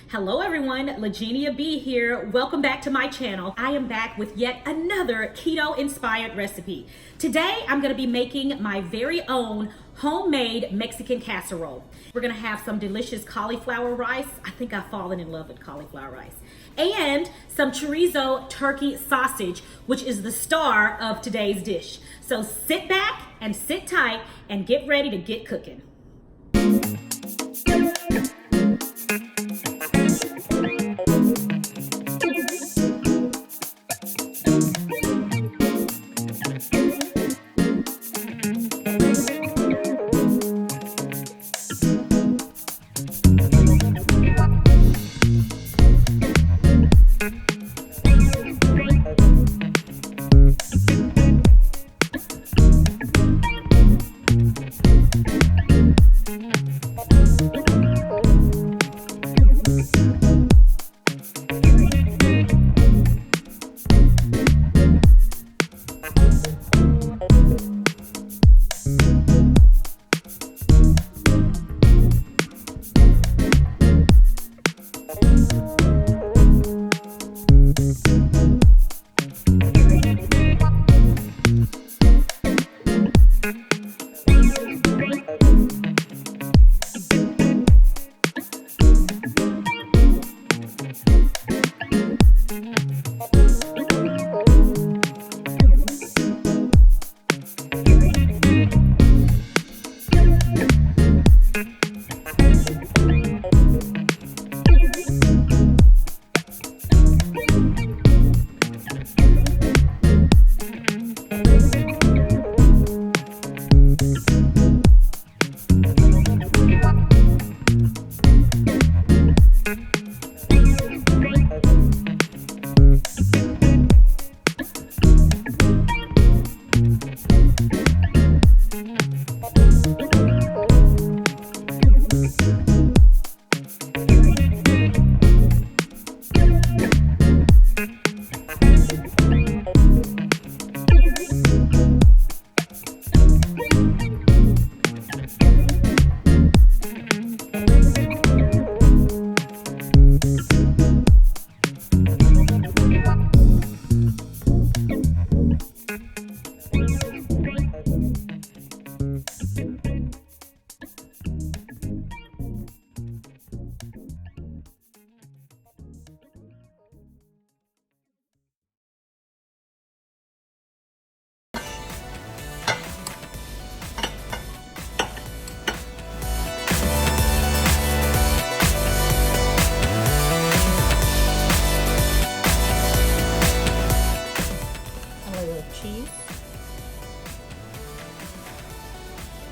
Hello everyone, Lagenia B here. Welcome back to my channel. I am back with yet another keto inspired recipe. Today I'm gonna be making my very own homemade Mexican casserole. We're gonna have some delicious cauliflower rice. I think I've fallen in love with cauliflower rice. And some chorizo turkey sausage, which is the star of today's dish. So sit back and sit tight and get ready to get cooking.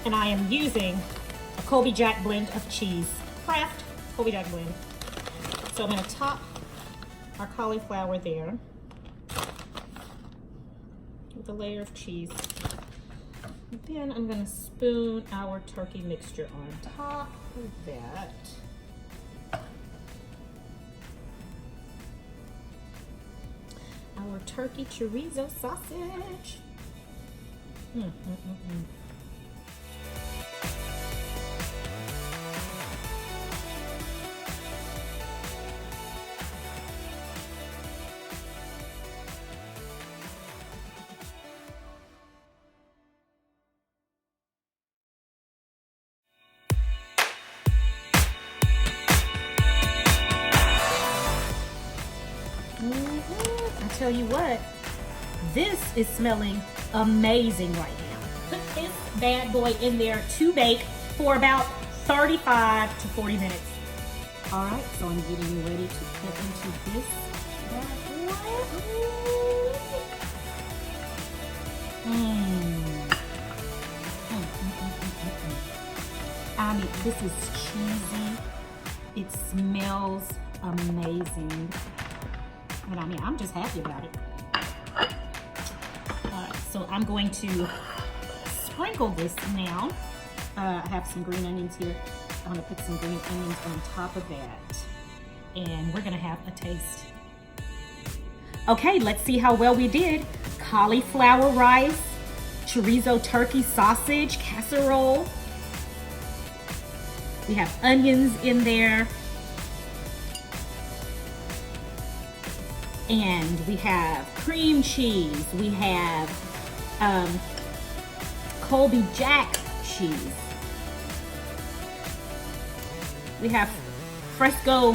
And I am using a Colby Jack blend of cheese, Kraft Colby Jack blend. So I'm going to top our cauliflower there with a layer of cheese. And then I'm going to spoon our turkey mixture on top of that. Our turkey chorizo sausage. I tell you what, this is smelling amazing right now. Put this bad boy in there to bake for about 35 to 40 minutes. All right, so I'm getting ready to cut into this bad boy. I mean, this is cheesy. It smells amazing. But I mean, I'm just happy about it. So I'm going to sprinkle this now. I have some green onions here. I'm gonna put some green onions on top of that. And we're gonna have a taste. Okay, let's see how well we did. Cauliflower rice, chorizo turkey sausage, casserole. We have onions in there. And we have cream cheese. We have Colby Jack cheese. We have Queso Fresco.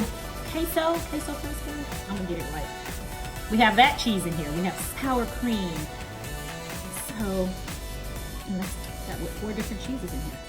I'm gonna get it right. We have that cheese in here. We have sour cream. So, and that's got 4 different cheeses in here.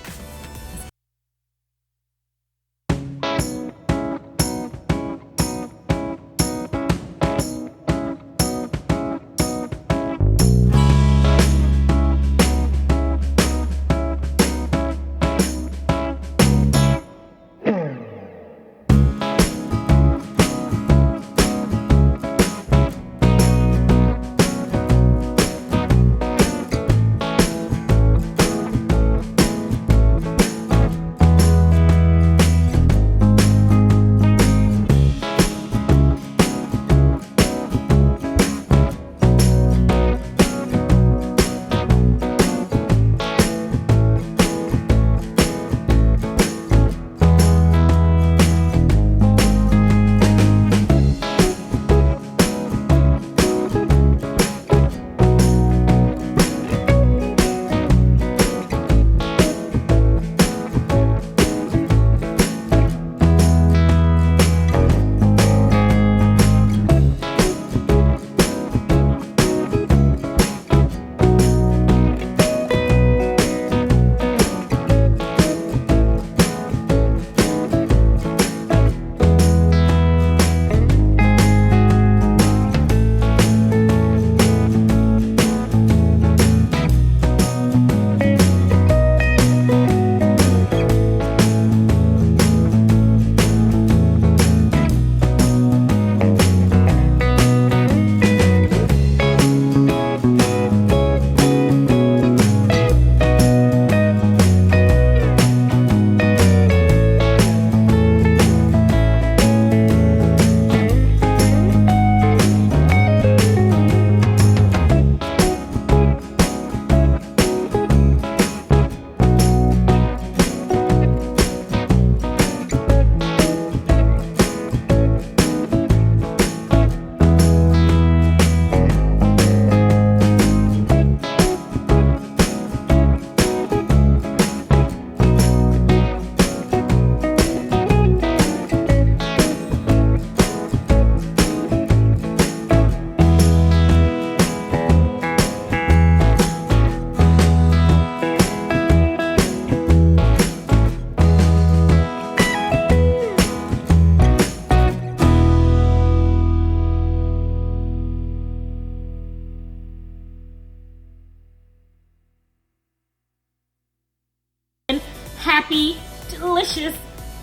Happy, delicious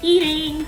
eating.